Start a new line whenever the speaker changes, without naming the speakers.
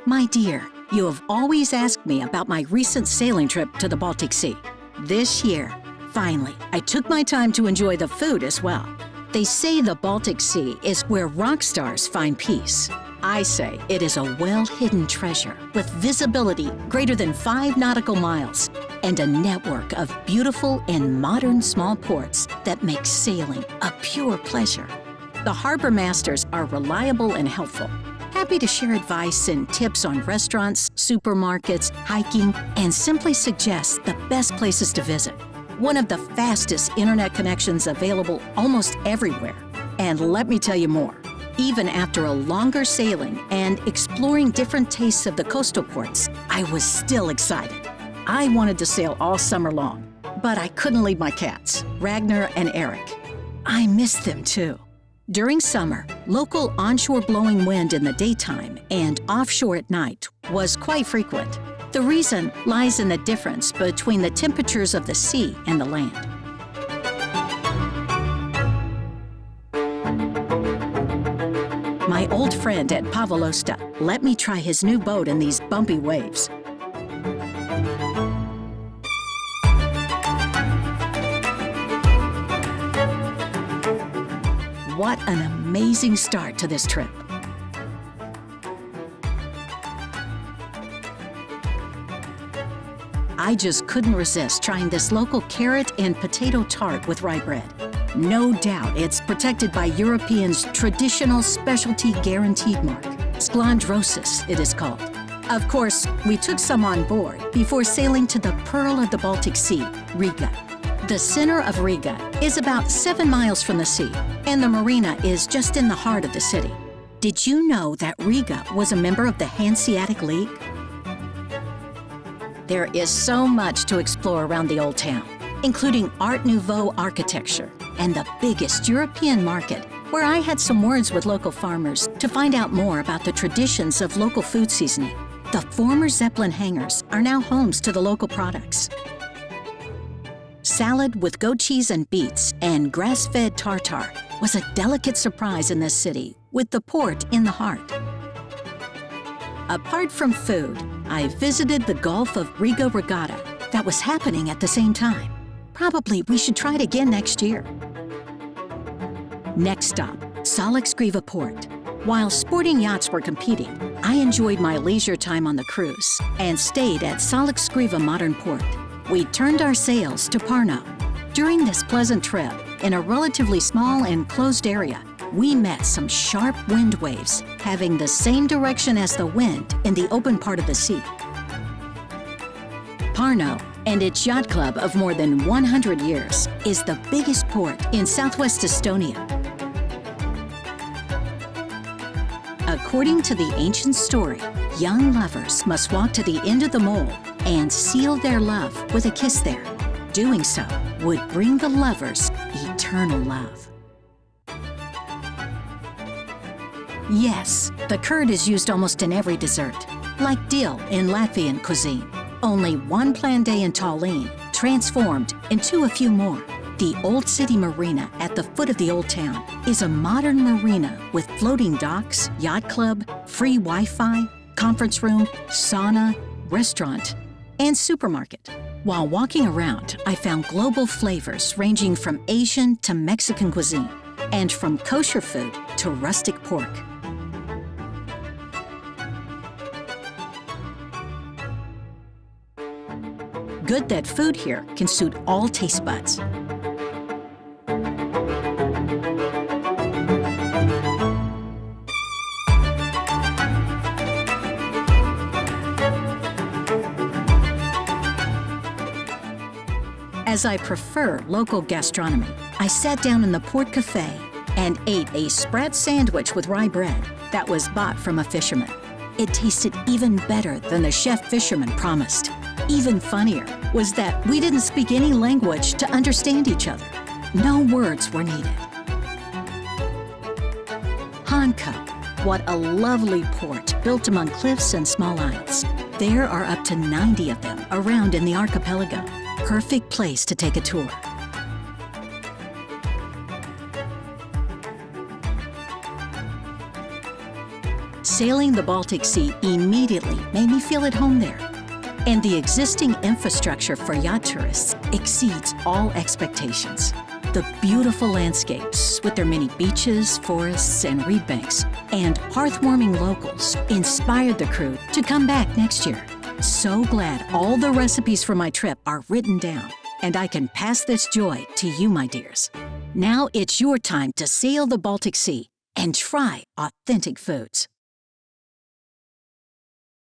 My dear, you have always asked me about my recent sailing trip to the Baltic Sea. This year, finally, I took my time to enjoy the food as well. They say the Baltic Sea is where rock stars find peace. I say it is a well-hidden treasure with visibility greater than 5 nautical miles and a network of beautiful and modern small ports that make sailing a pure pleasure. The harbor masters are reliable and helpful, happy to share advice and tips on restaurants, supermarkets, hiking, and simply suggest the best places to visit. One of the fastest internet connections available almost everywhere. And let me tell you more. Even after a longer sailing and exploring different tastes of the coastal ports, I was still excited. I wanted to sail all summer long, but I couldn't leave my cats, Ragnar and Eric. I missed them too. During summer, local onshore blowing wind in the daytime and offshore at night was quite frequent. The reason lies in the difference between the temperatures of the sea and the land. My old friend at Pavolosta let me try his new boat in these bumpy waves. What an amazing start to this trip. I just couldn't resist trying this local carrot and potato tart with rye bread. No doubt it's protected by Europeans' traditional specialty guaranteed mark. Splendrosis, it is called. Of course, we took some on board before sailing to the pearl of the Baltic Sea, Riga. The center of Riga is about 7 miles from the sea, and the marina is just in the heart of the city. Did you know that Riga was a member of the Hanseatic League? There is so much to explore around the old town, including Art Nouveau architecture and the biggest European market, where I had some words with local farmers to find out more about the traditions of local food seasoning. The former Zeppelin hangars are now homes to the local products. Salad with goat cheese and beets and grass-fed tartar was a delicate surprise in this city, with the port in the heart. Apart from food, I visited the Gulf of Riga Regatta that was happening at the same time. Probably we should try it again next year. Next stop, Salacgrīva Port. While sporting yachts were competing, I enjoyed my leisure time on the cruise and stayed at Salacgrīva Modern Port. We turned our sails to Pärnu. During this pleasant trip, in a relatively small and closed area, we met some sharp wind waves having the same direction as the wind in the open part of the sea. Pärnu and its yacht club of more than 100 years is the biggest port in southwest Estonia. According to the ancient story, young lovers must walk to the end of the mole and seal their love with a kiss there. Doing so would bring the lovers eternal love. Yes, the curd is used almost in every dessert, like dill in Latvian cuisine. Only one planned day in Tallinn transformed into a few more. The Old City Marina at the foot of the Old Town is a modern marina with floating docks, yacht club, free Wi-Fi, conference room, sauna, restaurant, and supermarket. While walking around, I found global flavors ranging from Asian to Mexican cuisine, and from kosher food to rustic pork. Good that food here can suit all taste buds. As I prefer local gastronomy, I sat down in the Port Cafe and ate a sprat sandwich with rye bread that was bought from a fisherman. It tasted even better than the chef fisherman promised. Even funnier was that we didn't speak any language to understand each other. No words were needed. Hanko, what a lovely port built among cliffs and small isles. There are up to 90 of them around in the archipelago. Perfect place to take a tour. Sailing the Baltic Sea immediately made me feel at home there. And the existing infrastructure for yacht tourists exceeds all expectations. The beautiful landscapes with their many beaches, forests, and reed banks, and heartwarming locals inspired the crew to come back next year. So glad all the recipes for my trip are written down, and I can pass this joy to you, my dears. Now it's your time to sail the Baltic Sea and try authentic foods.